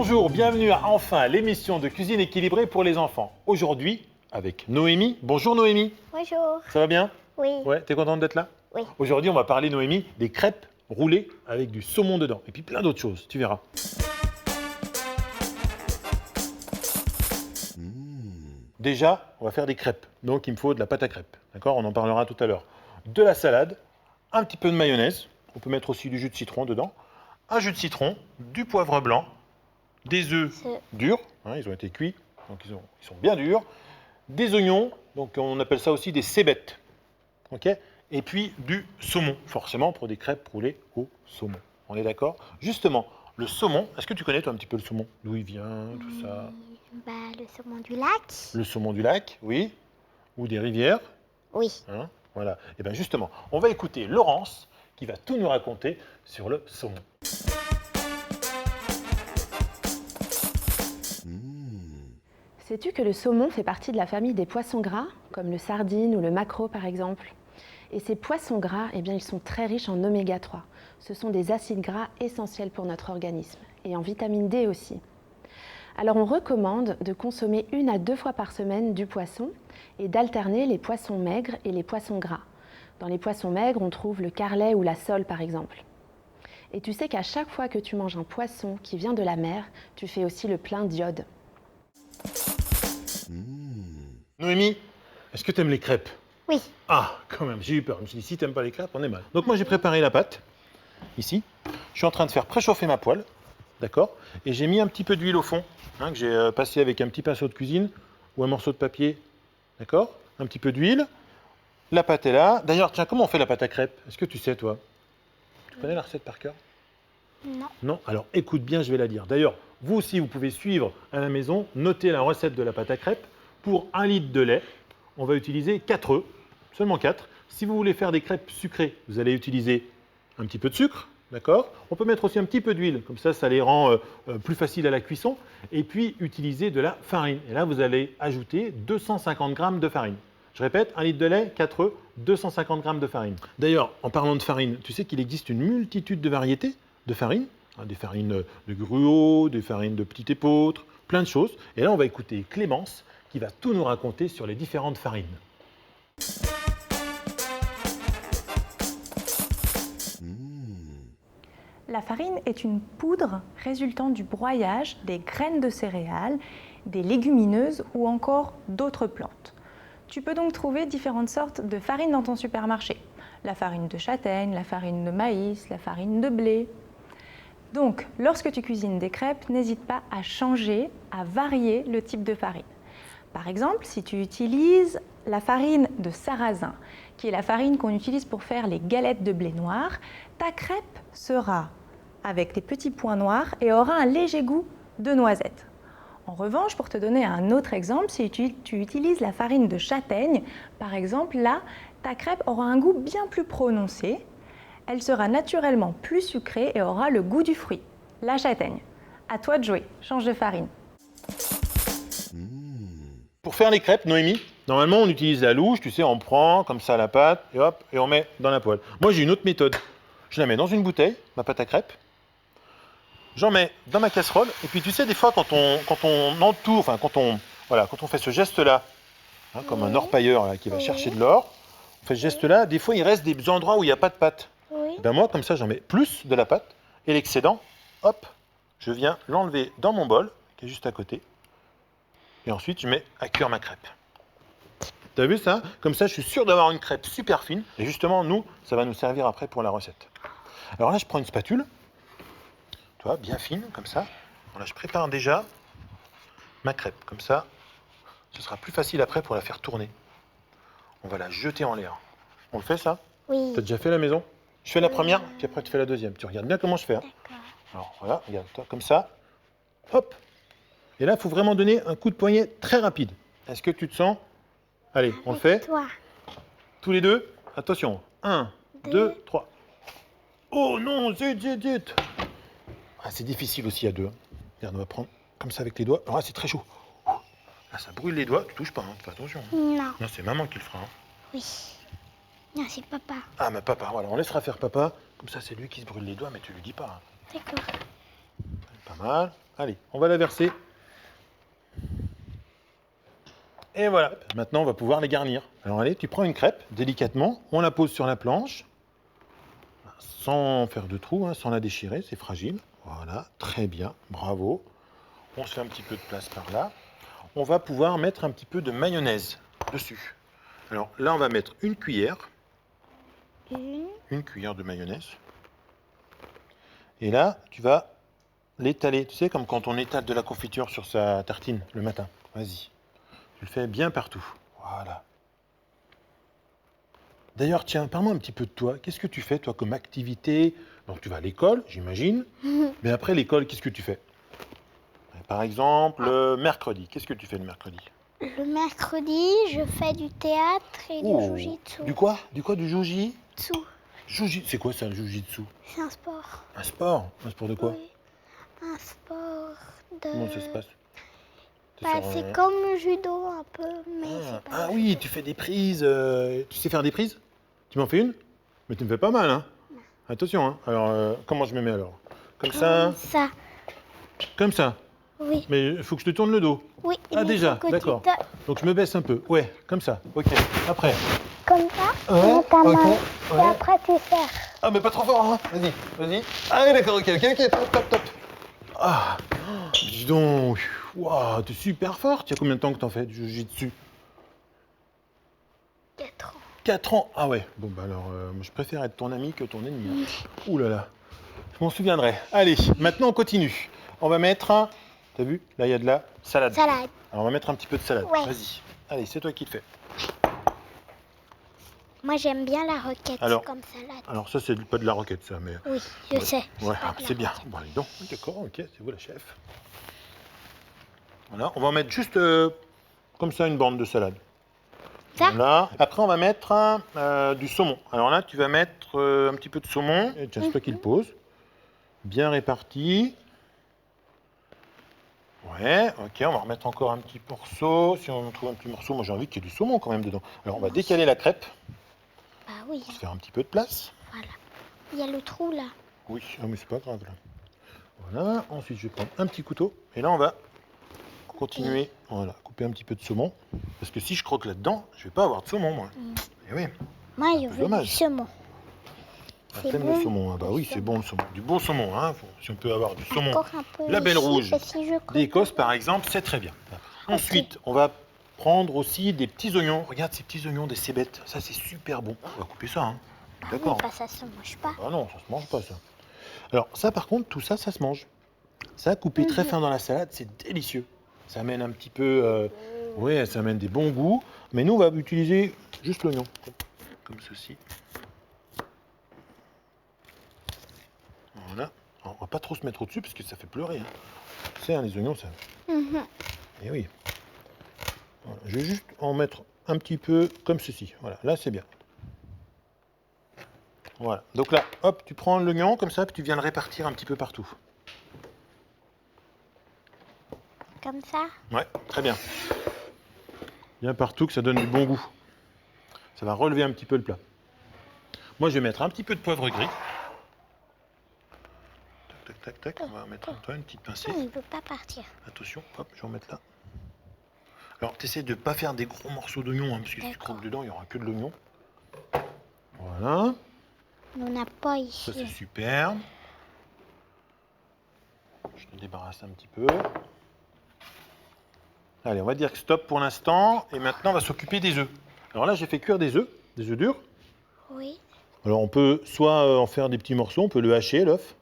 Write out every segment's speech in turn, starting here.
Bonjour, bienvenue à Enfin, l'émission de cuisine équilibrée pour les enfants. Aujourd'hui, avec Noémie. Bonjour Noémie. Bonjour. Ça va bien? Oui. Ouais, t'es contente d'être là? Oui. Aujourd'hui, on va parler, Noémie, des crêpes roulées avec du saumon dedans. Et puis plein d'autres choses, tu verras. Déjà, on va faire des crêpes. Donc, il me faut de la pâte à crêpes. D'accord? On en parlera tout à l'heure. De la salade, un petit peu de mayonnaise. On peut mettre aussi du jus de citron dedans. Un jus de citron, du poivre blanc, des œufs durs. Hein, ils ont été cuits, donc ils sont bien durs. Des oignons, donc on appelle ça aussi des cébettes. Ok? Et puis du saumon, forcément pour des crêpes roulées au saumon. On est d'accord? Justement, le saumon, est-ce que tu connais toi un petit peu le saumon? D'où il vient, tout ça? Le saumon du lac. Le saumon du lac, oui. Ou des rivières. Oui. Hein, voilà. Et bien justement, on va écouter Laurence qui va tout nous raconter sur le saumon. Sais-tu que le saumon fait partie de la famille des poissons gras, comme le sardine ou le maquereau par exemple? Et ces poissons gras, eh bien, ils sont très riches en oméga 3. Ce sont des acides gras essentiels pour notre organisme, et en vitamine D aussi. Alors on recommande de consommer 1 à 2 fois par semaine du poisson et d'alterner les poissons maigres et les poissons gras. Dans les poissons maigres, on trouve le carlet ou la sole par exemple. Et tu sais qu'à chaque fois que tu manges un poisson qui vient de la mer, tu fais aussi le plein d'iode. Noémie, est-ce que tu aimes les crêpes? Oui. Ah, quand même, j'ai eu peur. Je me suis dit, si tu n'aimes pas les crêpes, on est mal. Donc moi, j'ai préparé la pâte, ici. Je suis en train de faire préchauffer ma poêle, d'accord? Et j'ai mis un petit peu d'huile au fond, hein, que j'ai passé avec un petit pinceau de cuisine ou un morceau de papier, d'accord? Un petit peu d'huile. La pâte est là. D'ailleurs, tiens, comment on fait la pâte à crêpes? Est-ce que tu sais, toi? Tu connais la recette par cœur? Non. Non? Alors, écoute bien, je vais la dire. D'ailleurs, vous aussi, vous pouvez suivre à la maison, noter la recette de la pâte à crêpes. Pour 1 litre de lait, on va utiliser 4 œufs, seulement 4. Si vous voulez faire des crêpes sucrées, vous allez utiliser un petit peu de sucre, d'accord? On peut mettre aussi un petit peu d'huile, comme ça les rend plus faciles à la cuisson. Et puis, utiliser de la farine. Et là, vous allez ajouter 250 g de farine. Je répète, 1 litre de lait, 4 œufs, 250 g de farine. D'ailleurs, en parlant de farine, tu sais qu'il existe une multitude de variétés de farine, hein, des farines de gruau, des farines de petit épeautre, plein de choses. Et là, on va écouter Clémence, qui va tout nous raconter sur les différentes farines. La farine est une poudre résultant du broyage des graines de céréales, des légumineuses ou encore d'autres plantes. Tu peux donc trouver différentes sortes de farine dans ton supermarché. La farine de châtaigne, la farine de maïs, la farine de blé. Donc, lorsque tu cuisines des crêpes, n'hésite pas à changer, à varier le type de farine. Par exemple, si tu utilises la farine de sarrasin, qui est la farine qu'on utilise pour faire les galettes de blé noir, ta crêpe sera avec les petits points noirs et aura un léger goût de noisette. En revanche, pour te donner un autre exemple, si tu utilises la farine de châtaigne, par exemple, là, ta crêpe aura un goût bien plus prononcé. Elle sera naturellement plus sucrée et aura le goût du fruit, la châtaigne. À toi de jouer, change de farine. Pour faire les crêpes, Noémie, normalement on utilise la louche, tu sais, on prend comme ça la pâte et hop, et on met dans la poêle. Moi j'ai une autre méthode. Je la mets dans une bouteille, ma pâte à crêpes. J'en mets dans ma casserole. Et puis tu sais, des fois quand on entoure, enfin quand on fait ce geste-là, hein, comme un orpailleur là, qui va chercher de l'or, on fait ce geste-là, des fois il reste des endroits où il n'y a pas de pâte. Oui. Ben moi, comme ça, j'en mets plus de la pâte. Et l'excédent, hop, je viens l'enlever dans mon bol, qui est juste à côté. Et ensuite, je mets à cuire ma crêpe. T'as vu ça? Comme ça, je suis sûr d'avoir une crêpe super fine. Et justement, nous, ça va nous servir après pour la recette. Alors là, je prends une spatule, tu vois, bien fine, comme ça. Voilà, je prépare déjà ma crêpe, comme ça. Ce sera plus facile après pour la faire tourner. On va la jeter en l'air. On le fait, ça? Oui. T'as déjà fait à la maison? Je fais la première, puis après tu fais la deuxième. Tu regardes bien comment je fais. Hein. D'accord. Alors voilà, regarde-toi, comme ça. Hop. Et là, il faut vraiment donner un coup de poignet très rapide. Est-ce que tu te sens? Allez, on le fait. Toi. Tous les deux. Attention. 1, 2, Deux. 3. Oh non, zut, zut, zut. Ah, c'est difficile aussi à deux. Hein. Regarde, on va prendre comme ça avec les doigts. Alors là, c'est très chaud. Là, ça brûle les doigts. Tu touches pas, hein. Fais attention. Non. Non, c'est maman qui le fera. Hein. Oui. Non, c'est papa. Ah, mais papa, voilà, on laissera faire papa. Comme ça, c'est lui qui se brûle les doigts, mais tu lui dis pas. Hein. D'accord. Pas Pas mal. Allez, on va la verser. Et voilà. Maintenant, on va pouvoir les garnir. Alors allez, tu prends une crêpe, délicatement, on la pose sur la planche, sans faire de trou, hein, sans la déchirer, c'est fragile. Voilà, très bien, bravo. On se fait un petit peu de place par là. On va pouvoir mettre un petit peu de mayonnaise dessus. Alors là, on va mettre une cuillère de mayonnaise. Et là, tu vas l'étaler. Tu sais, comme quand on étale de la confiture sur sa tartine le matin. Vas-y. Tu le fais bien partout. Voilà. D'ailleurs, tiens, parle-moi un petit peu de toi. Qu'est-ce que tu fais, toi, comme activité? Donc, tu vas à l'école, j'imagine. Mais après l'école, qu'est-ce que tu fais? Par exemple, le mercredi. Qu'est-ce que tu fais le mercredi? Le mercredi, je fais du théâtre et du jujitsu. Du quoi? Du juji? Jujitsu. C'est quoi ça, le jujitsu? C'est un sport. Un sport? Un sport de quoi? Oui. Un sport de... Comment ça se passe? Bah, c'est comme le judo un peu, mais c'est pas Ah le oui, judo. tu fais des prises. Tu sais faire des prises? Tu m'en fais une? Mais tu me fais pas mal, hein? Attention, hein. Alors, comment je me mets alors? Comme ça? Comme ça. Comme ça? Oui. Mais il faut que je te tourne le dos. Oui. Ah, mais déjà, faut que tu d'accord. Donc je me baisse un peu. Ouais, comme ça. Ok. Après. Comme ça, Ouais, dans ta ok, main. ouais. Et après, tu serres. Ah, mais pas trop fort, hein. Vas-y, vas-y. Ah, oui, d'accord, ok, top. Ah, dis donc. Waouh, t'es super fort. Tu as combien de temps que t'en fais du jiu-jitsu? 4 ans. 4 ans. Ah ouais. Bon, bah alors, moi, je préfère être ton ami que ton ennemi. Hein. Ouh là là. Je m'en souviendrai. Allez, maintenant on continue. On va mettre, t'as vu? Là, il y a de la salade. Salade. Alors, on va mettre un petit peu de salade. Ouais. Vas-y. Allez, c'est toi qui le fais. Moi, j'aime bien la roquette Alors- comme salade. Alors, ça, c'est pas de la roquette, ça, mais... Oui, je sais. Ouais, pas de la c'est bien. roquette. Bon, allez donc. D'accord, ok, c'est vous la chef. Voilà, on va en mettre juste comme ça une bande de salade. Ça? Voilà. Après, on va mettre du saumon. Alors là, tu vas mettre un petit peu de saumon. Et tiens, c'est toi qui le poses. Bien réparti. Ouais, ok, on va remettre encore un petit morceau. Si on trouve un petit morceau, moi j'ai envie qu'il y ait du saumon quand même dedans. Alors on va décaler la crêpe, Bah oui, se faire un petit peu de place. voilà. Il y a le trou là. Oui, ah, mais c'est pas grave là. Voilà, ensuite je vais prendre un petit couteau. Et là on va continuer, voilà, couper un petit peu de saumon. Parce que si je croque là-dedans, je vais pas avoir de saumon moi. Et oui, Moi, je veux dommage. du saumon. C'est t'aimes bon, le saumon, ah bah le oui, c'est saumon. bon le saumon. Du bon saumon, hein. Si on peut avoir du saumon Encore un peu la belle ici, rouge et si je croque d'Écosse par exemple, c'est très bien. Ensuite, on va prendre aussi des petits oignons. Regarde ces petits oignons, des cébettes. Ça, c'est super bon. On va couper ça, hein. Bah D'accord. oui, bah, ça se mange pas. Ah non, ça se mange pas, ça. Alors, ça, par contre, tout ça, ça se mange. Ça, coupé très fin dans la salade, c'est délicieux. Ça amène un petit peu... ouais, ça amène des bons goûts. Mais nous, on va utiliser juste l'oignon. Comme ceci. Voilà. Alors, on va pas trop se mettre au-dessus, parce que ça fait pleurer. Hein. Tu sais, hein, les oignons, ça... Mhm. Eh oui. Voilà. Je vais juste en mettre un petit peu comme ceci. Voilà, là c'est bien. Voilà. Donc là, hop, tu prends l'oignon comme ça, puis tu viens le répartir un petit peu partout. Comme ça. Ouais, très bien. Bien partout, que ça donne du bon goût. Ça va relever un petit peu le plat. Moi, je vais mettre un petit peu de poivre gris. Tac. On va mettre une petite pincée. Il ne veut pas partir. Attention, hop, je vais en mettre là. Alors, tu essaies de ne pas faire des gros morceaux d'oignon, hein, parce que si tu D'accord. croques dedans, il n'y aura que de l'oignon. Voilà. On n'a pas Ça, c'est ici. super. Je te débarrasse un petit peu. Allez, on va dire que stop pour l'instant. Et maintenant, on va s'occuper des œufs. Alors là, j'ai fait cuire des œufs durs. Oui. Alors, on peut soit en faire des petits morceaux, on peut le hacher, l'œuf,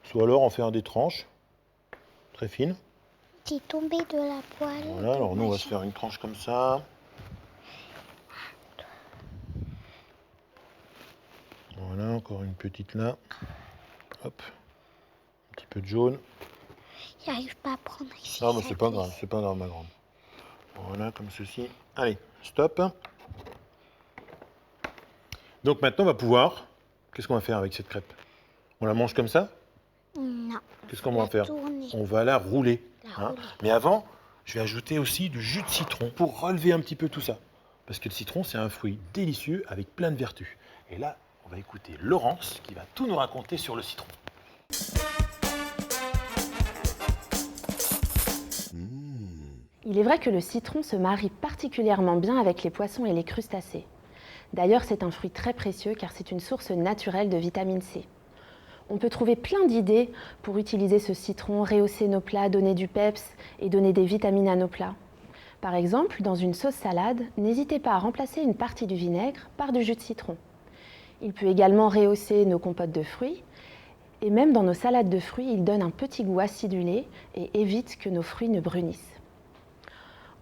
soit alors en faire des tranches très fines. Qui est tombé de la poêle. Voilà, alors nous, on va se faire une tranche comme ça. Voilà, encore une petite là. Hop. Un petit peu de jaune. Il n'arrive pas à prendre ici. Ah, mais ça c'est pas glisse. grave, c'est pas grave, ma grande. Voilà, comme ceci. Allez, stop. Donc maintenant, on va pouvoir... Qu'est-ce qu'on va faire avec cette crêpe? On la mange comme ça? Non. Qu'est-ce qu'on va La faire? tourner. On va la rouler. La rouler. Mais avant, je vais ajouter aussi du jus de citron pour relever un petit peu tout ça. Parce que le citron, c'est un fruit délicieux avec plein de vertus. Et là, on va écouter Laurence qui va tout nous raconter sur le citron. Il est vrai que le citron se marie particulièrement bien avec les poissons et les crustacés. D'ailleurs, c'est un fruit très précieux car c'est une source naturelle de vitamine C. On peut trouver plein d'idées pour utiliser ce citron, rehausser nos plats, donner du peps et donner des vitamines à nos plats. Par exemple, dans une sauce salade, n'hésitez pas à remplacer une partie du vinaigre par du jus de citron. Il peut également rehausser nos compotes de fruits et même dans nos salades de fruits, il donne un petit goût acidulé et évite que nos fruits ne brunissent.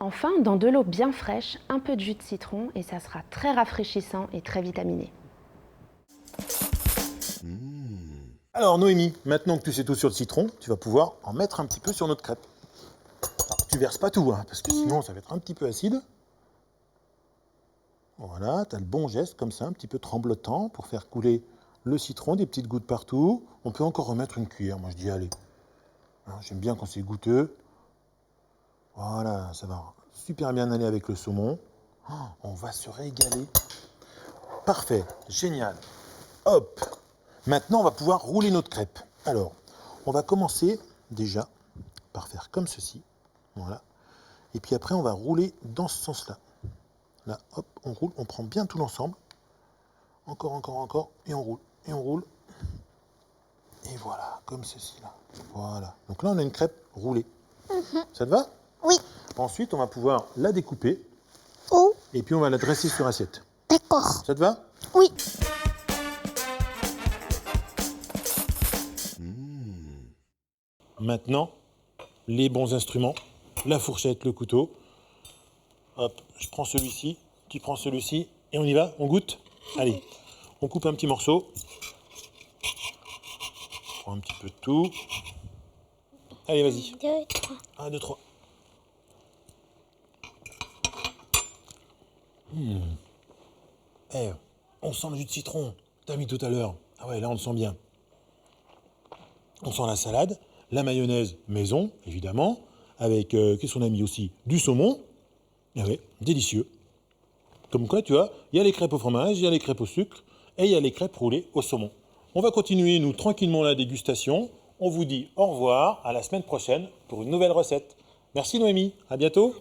Enfin, dans de l'eau bien fraîche, un peu de jus de citron et ça sera très rafraîchissant et très vitaminé. Alors Noémie, maintenant que tu sais tout sur le citron, tu vas pouvoir en mettre un petit peu sur notre crêpe. Alors, tu verses pas tout, hein, parce que sinon ça va être un petit peu acide. Voilà, tu as le bon geste comme ça, un petit peu tremblotant pour faire couler le citron, des petites gouttes partout. On peut encore remettre une cuillère, moi je dis allez. Hein, j'aime bien quand c'est goûteux. Voilà, ça va super bien aller avec le saumon. Oh, on va se régaler. Parfait, génial. Hop. Maintenant, on va pouvoir rouler notre crêpe. Alors, on va commencer déjà par faire comme ceci. Voilà. Et puis après, on va rouler dans ce sens-là. Là, hop, on roule, on prend bien tout l'ensemble. Encore, encore, encore. Et on roule, et on roule. Et voilà, comme ceci là. Voilà. Donc là, on a une crêpe roulée. Ça te va? Oui. Ensuite, on va pouvoir la découper. Oh, Et puis, on va la dresser sur assiette. d'accord. Ça te va? Oui. Maintenant, les bons instruments, la fourchette, le couteau. Hop, je prends celui-ci, tu prends celui-ci, et on y va, on goûte? Allez, on coupe un petit morceau. On prend un petit peu de tout. Allez, vas-y. 2, 3. 1, 2, 3. Eh, on sent le jus de citron, t'as mis tout à l'heure. Ah ouais, là on le sent bien. On sent la salade, la mayonnaise maison, évidemment, avec, qu'est-ce qu'on a mis aussi? Du saumon. Ah ouais, délicieux. Comme quoi, tu vois, il y a les crêpes au fromage, il y a les crêpes au sucre, et il y a les crêpes roulées au saumon. On va continuer, nous, tranquillement la dégustation. On vous dit au revoir, à la semaine prochaine pour une nouvelle recette. Merci Noémie, à bientôt.